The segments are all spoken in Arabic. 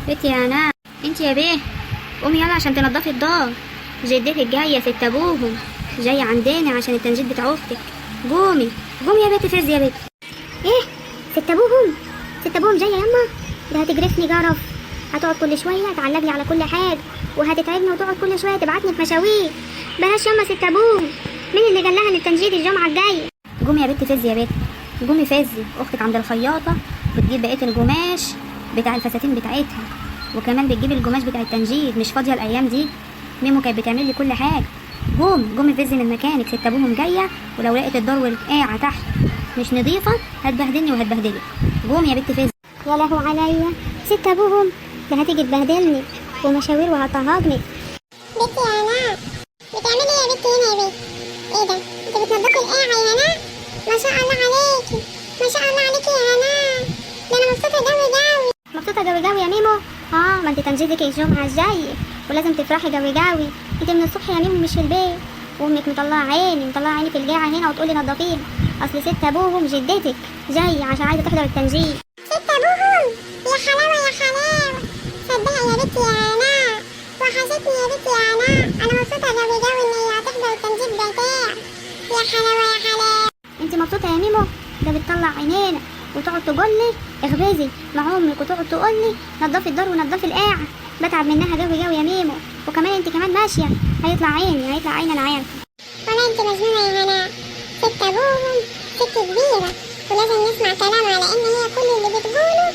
بنتي يا هناء، انت يا بيه قومي يلا عشان تنضفي الدار. جدتك جايه ست ابوهم، جايه عندنا عشان التنجيد بتاع اختك. قومي قومي يا بنتي، فز يا بنتي. ايه ست ابوهم؟ ست ابوهم جايه يما؟ ده هتجرفني جرف، هتقعد كل شويه تعلق لي على كل حاجه وهتتعبني وتقعد كل شويه تبعتني في مشاوير. بلاش يما ست ابوهم، مين اللي قال لها ان التنجيد الجمعه الجايه؟ قومي يا بنتي فزي يا بنتي، قومي فزي. اختك عند الخياطه بتجيب بقيه القماش بتاع الفساتين بتاعتها، وكمان بتجيب القماش بتاع التنجيد. مش فاضيه الايام دي، ميمو كانت بتعمل لي كل حاجه. قومي فزي من مكانك، ست ابوهم جايه، ولو لقيت الدار والقاعه تحت مش نظيفه هتبهدلني وهتبهدلك. قومي يا بنتي فزي. يا لهو عليا ست ابوهم، ده هتيجي تبهدلني ومشاوير وهتهاجمك. بنتي يا هناء، بتعملي ايه يا بنتي هنا يا بنتي؟ ايه ده؟ انت بتنضفي القاعة يا هناء؟ ما شاء الله عليكي، ما شاء الله عليكي يا هناء، ده انا مبسوطة جوي جوي. مبسوطه جوي جوي يا ميمو؟ ما انت تنجيدك الجمعه الجايه ولازم تفرحي جوي جوي. انت من الصبح يا ميمو مش في البيت، وامك مطلعه عيني في الجاعه هنا وتقولي نضفيها. اصل ست ابوهم جدتك جايه عشان عايزه تحضر التنجيد. ست ابوهم؟ يا حلاوة يا حلاوة، صدقي يا بنتي يا هناء، وحشتني يا بنتي يا هناء، انا مبسوطة جوي جوي ان هي هتحضر التنجيد بتاعي. يا حلاوة يا حلاوة. انت مبسوطه يا ميمو؟ ده بتطلع عينينا وتقعد تقول لي اخبزي مع امك وتقعد تقول لي نضفي الدار ونضفي القاعه. بتعب منها جوي جوي يا ميمو، وكمان انت كمان ماشيه هيطلع عيني انا عارفه. ولا انت مجنونة يا هناء؟ ست ابوهم ست كبيرة ولازم نسمع كلامها، لان هي كل اللي بتقوله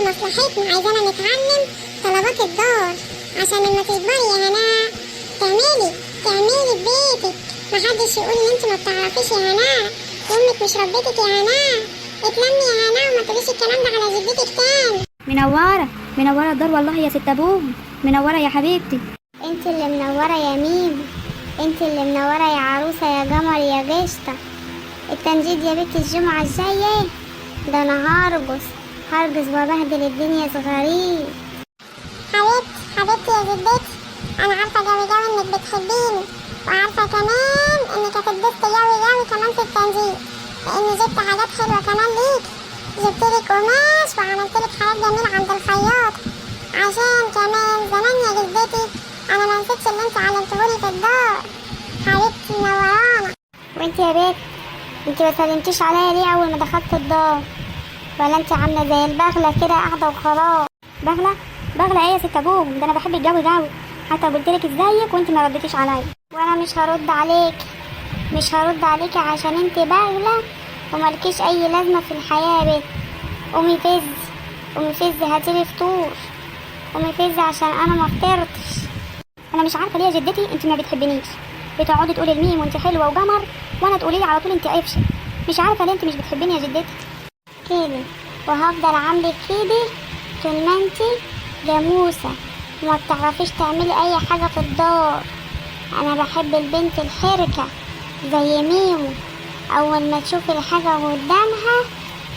لمصلحتنا. عايزانا نتعلم طلبات الدار عشان لما تكبري يا هناء تعملي ببيتك، محدش يقول ان انت ما بتعرفيش يا هناء، وامك مش ربيتك يا هناء. اتلمي يا هناء وما تقوليش الكلام ده على جدتك تاني. منوره الدار والله يا ست ابوهم، منوره يا حبيبتي. انت اللي منوره يا ميمو، انت اللي منوره يا عروسه يا قمر يا قشطه. التنجيد يا بنت الجمعه الجايه، ده انا هرقص وبهدل الدنيا صغيرين. حبيبتي يا جدتي، انا عارفه جوي جوي انك بتحبيني، وعارفه كمان انك هتتبسطي جوي جوي كمان في التنجيد، لاني جبت حاجات حلوه كمان ليكي. جبتلك قماش وعملتلك حاجات جميله عند الخياط، عشان كمان زمان يا جدتي انا ما نسيتش اللي انت علمتهولي في الدار. حبيبتي منورانا. وانت يا بنت، انت ما سلمتيش عليا ليه اول ما دخلت الدار؟ ولا انت عامله زي البغله كده قاعده وخلاص؟ بغله ايه يا ست ابوهم؟ ده انا بحبك جوي، حتى قلتلك ازيك وانت ما ردتيش عليا. وانا مش هرد عليكي عشان انت بغله وملكيش اي لازمه في الحياه يا بنت. قومي فزي هاتيلي فطور، قومي فزي عشان انا ما فطرتش. انا مش عارفه ليه يا جدتي انت ما بتحبنيش، بتقعدي تقولي لميم وانت حلوه وجمر، وانا تقولي لي على طول انت قفشه. مش عارفه ليه انت مش بتحبيني يا جدتي كده، وهفضل عاملك كده طول ما انت جاموسه وما بتعرفيش تعملي اي حاجه في الدار. انا بحب البنت الحركه زي ميمو، اول ما تشوف الحاجه قدامها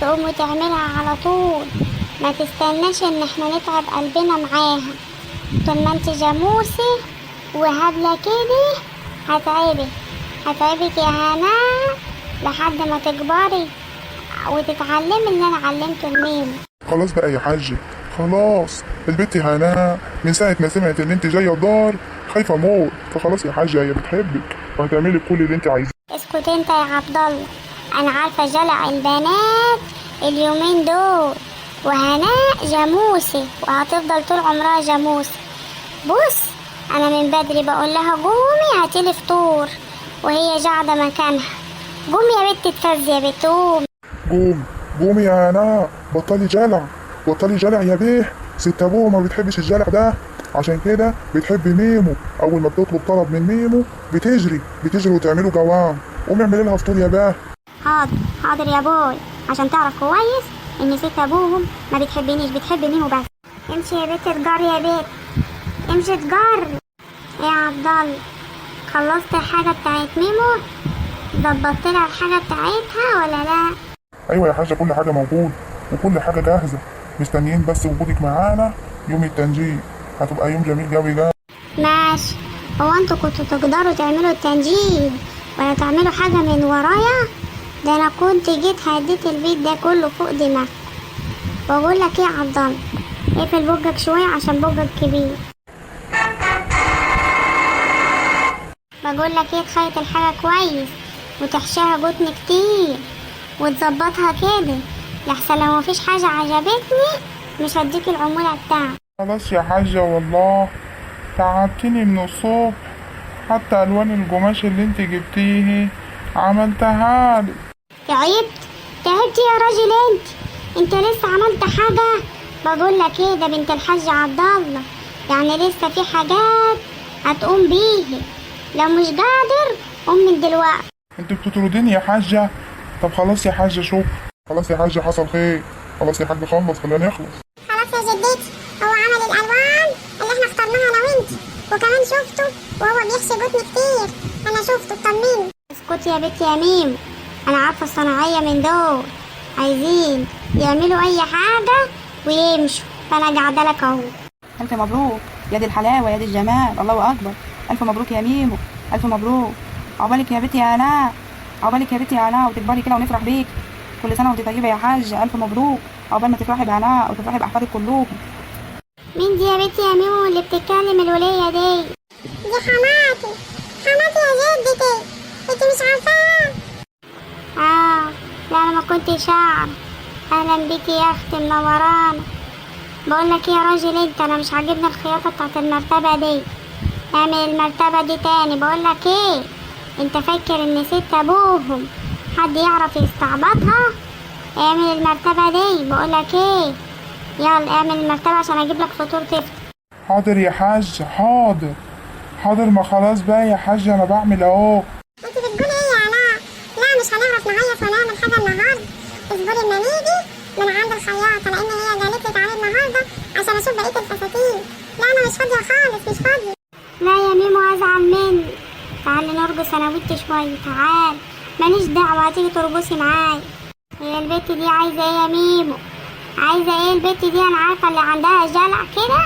تقوم وتعملها على طول، ما تستناش ان احنا نتعب قلبنا معاها. طول ما انت جاموسه وهبله كده هتعبك يا هناء لحد ما تكبري وتتعلمي اللي انا علمته لميمو. خلاص بقى يا حاج، خلاص. البت هناء من ساعة ما سمعت ان انت جاية الدار خايفة موت، فخلاص يا حاجة هي بتحبك وهتعملي كل اللي انت عايزاه. اسكت انت يا عبد الله، انا عارفة جلع البنات اليومين دول، وهناء جاموسة وهتفضل طول عمرها جاموسة. بص انا من بدري بقول لها قومي هاتيلي فطور وهي قاعدة مكانها. قومي يا بنت اتفزي يا بنت، قومي يا هناء، بطلي جلع يا بيه. ست ابوه ما بتحبش الجلع ده، عشان كده بتحب ميمو. اول ما بتطلب طلب من ميمو بتجري وتعمله جوام. قومي اعملي لها فطور يا باه. حاضر يا بوي، عشان تعرف كويس ان ست ابوهم ما بتحبنيش، بتحب ميمو بس. امشي يا بنت اتجر يا بنت، امشي اتجر يا عبد الله. خلصت الحاجه بتاعت ميمو؟ ضبطت لها الحاجه بتاعتها ولا لا؟ ايوه يا حاجه، كل حاجه موجود وكل حاجه جاهزه، مستنيين بس وجودك معانا يوم التنجيد. هتبقى يوم جميل جوي. ماشي. هو انتوا كنتوا تقدروا تعملوا التنجيد ولا تعملوا حاجه من ورايا؟ ده انا كنت جيت هديت البيت ده كله فوق دماغي. واقول لك ايه يا عبد الله، اقفل بوجك شوية عشان بوجك كبير. بقول لك ايه، تخيط الحاجة كويس وتحشيها جتن كتير وتظبطها كده، لحسن لو مفيش حاجة عجبتني مش هديك العمولة بتاعتي. خلاص يا حاجة والله تعبتني من الصبح، حتى ألوان القماش اللي انت جبتيه عملتها لي. تعبت يا راجل انت لسه عملت حاجة؟ بقول لك ايه، ده بنت الحاج عبد الله، يعني لسه في حاجات هتقوم بيه، لو مش قادر قوم من دلوقتي. انت بتطرديني يا حاجة؟ طب خلاص يا حاجة شوف. خلاص يا حاجة حصل خير، خلاص يا حاج خلص خلينا نخلص. خلاص يا جدتي، هو عمل الالوان اللي احنا اخترناها انا وانت، وكمان شفته وهو بيحشي جتن كتير، انا شفته اطمني. اسكتي يا بنتي يا ميم، انا عارفه الصناعيه من دول عايزين يعملوا اي حاجه ويمشوا، فانا قاعده لك اهو. ألف مبروك يا دي الحلاوة يا دي الجمال، الله أكبر. ألف مبروك يا ميمو، ألف مبروك. عقبالك يا بنتي يا آلاء، عقبالك يا بنتي يا آلاء وتكبري كده ونفرح بيك. كل سنة وأنت طيبة يا حاجة، ألف مبروك. عقبال ما تفرحي بآلاء وتفرحي بأحفادك كلهم. مين دي يا بنتي يا ميمو اللي بتتكلم الولية دي؟ دي حماتي يا جدتي، انت مش عارفاها؟ لا انا ما كنتش اعرف. اهلا بيكي يا اختي منورانا. بقول لك يا راجل انت، انا مش عاجبني الخياطه بتاعت المرتبه دي، اعمل المرتبه دي تاني. بقول لك ايه، انت فاكر ان ست ابوهم حد يعرف يستعبطها؟ اعمل المرتبه دي. بقول لك ايه، يلا اعمل المرتبه عشان اجيب لك فطور تفطر. حاضر يا حاج، حاضر ما خلاص بقى يا حاج انا بعمل اهو. انت بتقولي ايه يا علاء؟ لا مش هنعرف نهيص ونعمل حاجه النهارده، اصبري اما نيجي من عند الخياطه، لان هي قالت لي تعالي النهارده عشان اشوف بقيه الفساتين. لا انا مش فاضيه خالص، مش فاضيه. لا يا ميمو ازعل مني، تعالي نرقص انا وانت شويه. تعال، ماليش دعوه، هتيجي ترقصي معايا. هي البت دي عايزه ايه يا ميمو؟ عايزه ايه البت دي؟ انا عارفه اللي عندها جلع كده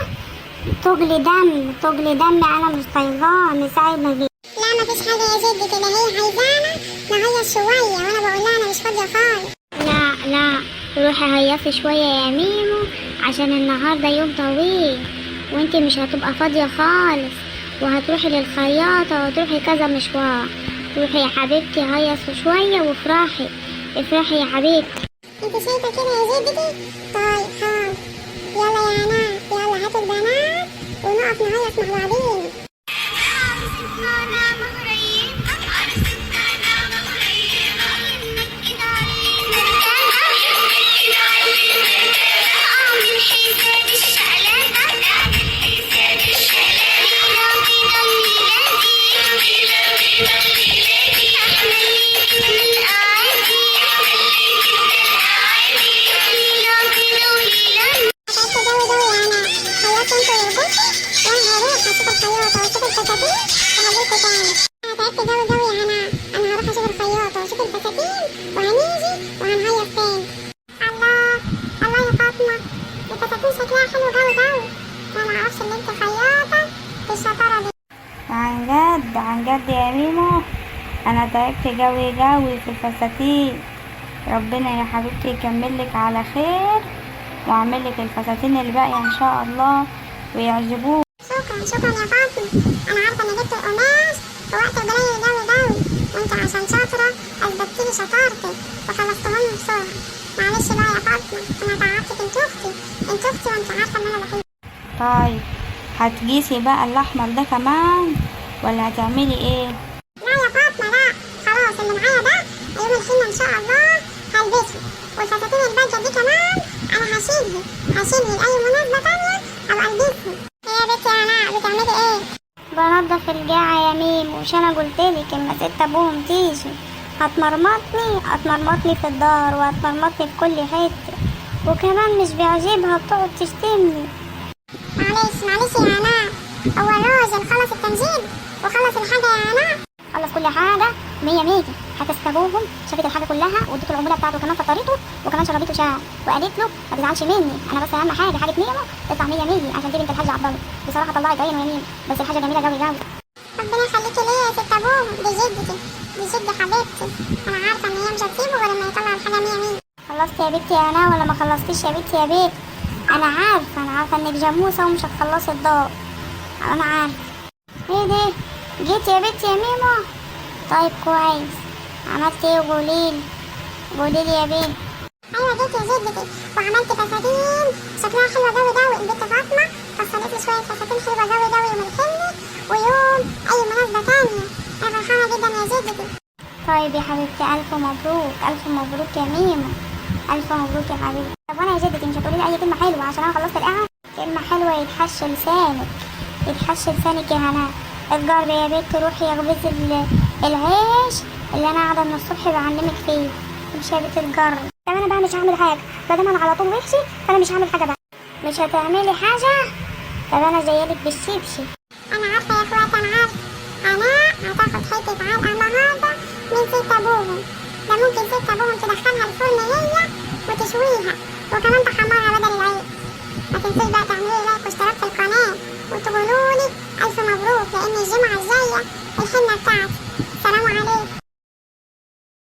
تجلي دم، انا مش طايقاها من ساعه ما جيت. لا مفيش حاجه يا جدتي، ده هي عايزانا نهيص شويه وانا بقول لها انا مش فاضيه خالص. لا روحي هيصي شويه يا ميمو عشان النهارده يوم طويل وانتي مش هتبقى فاضيه خالص، وهتروحي للخياطه وتروحي كذا مشوار. روحي يا حبيبتي هيصي شويه وافرحي يا حبيبتي. انت شايفه كده يا جدتي؟ طيب حاضر، يلا يا هنا، يلا هاتوا البنات ونقف نهيص مع بعضين. عن جد يا ميمو انا تعبت جوي في الفساتين. ربنا يا حبيبتي يكملك على خير واعمل لك الفساتين الباقيه ان شاء الله ويعجبوك. شكرا يا فاطمه، انا عارفه اني جبت القماش في وقت قليل جوي، وانت عشان شاطره اثبتتلي شطارتك وخلصتهم بسرعه. معلش بقى يا فاطمه، انا تعبتك، انت اختي وانت عارفه ان انا بحبك. طيب هتقيسي بقى الاحمر ده كمان ولا هتعملي ايه؟ لا يا فاطمه لا، خلاص اللي معايا ده يوم الحنه ان شاء الله هلبسه، والفساتين الباقيه دي كمان انا هشيلها لاي مناسبه تانيه ابقى البسها. ايه يا بنتي يا علاء بتعملي ايه؟ بنضف الجاعه يا ميمو، مش انا قلتلك اما ست ابوهم تيجي هتمرمطني في الدار وهتمرمطني في كل حته، وكمان مش بيعجبها بتقعد تشتمني. معلش يا علاء، هو الراجل خلص التنجيد وخلص الحاجه يا علاء؟ خلص كل حاجه 100 هتسكبوهم، شافت الحاجه كلها واديته العموله بتاعته كمان فطرته وكمان شربته شاي وقالت له ما تزعلش مني، انا بس اهم حاجه ميمو تطلع 100 عشان دي بنت الحاج عبد الله. بصراحه طلعت عينه يا ميمو، بس الحاجه جميله قوي. ربنا يخليكي ليا يا ست ابوهم، دي جد حبيبتي، انا عارفه ان هي مش هتسيبه غير لما يطلع الحاجه 100. خلصت يا بنتي يا هنا ولا ما خلصتيش يا بنتي؟ انا عارفه انك جاموسه ومش هتخلصي الدار. انا عارفه. ايه ده؟ جيت يا بنت يا ميمو؟ طيب كويس. عملت ايه؟ قوليلي يا بنت. ايوه جيت يا جدتي وعملت فساتين شكلها حلوه قوي قوي. البنت فاطمه فصلت لي شويه فساتين حلوه قوي قوي وملحمني، ويوم اي مناسبه تانية. انا فرحانه جدا يا جدتي. طيب يا حبيبتي الف مبروك، الف مبروك يا ميمو، الف مبروك يا حبيبتي. طب وانا يا جدتي مش هتقولي لي اي كلمه حلوه عشان انا خلصت القهوه؟ كلمه حلوه يتحش لسانك، يتحش لسانك يا هناء. اتجري يا بنت روحي اخبزي العيش اللي انا قاعده من الصبح بعلمك فيه. مش يا بنت اتجري. طب انا بقى مش هعمل حاجه، بدل انا على طول وحشي فانا مش هعمل حاجه بقى. مش هتعملي حاجه؟ طب انا جايلك بالشبشب. انا عارفه يا اخواتي، انا عارفه. انا هتاخد حته علقه النهارده من ست ابوهم. ده ممكن ست ابوهم تدخلها الفرن هي وتشويها وكمان تحمرها بدل العيش. ما تنسوش بقى تعملوا لي لايك واشتراك في القناه وتقولوا لي الف مبروك، لان الجمعه الجايه الحنه بتاعتي. سلام عليكم.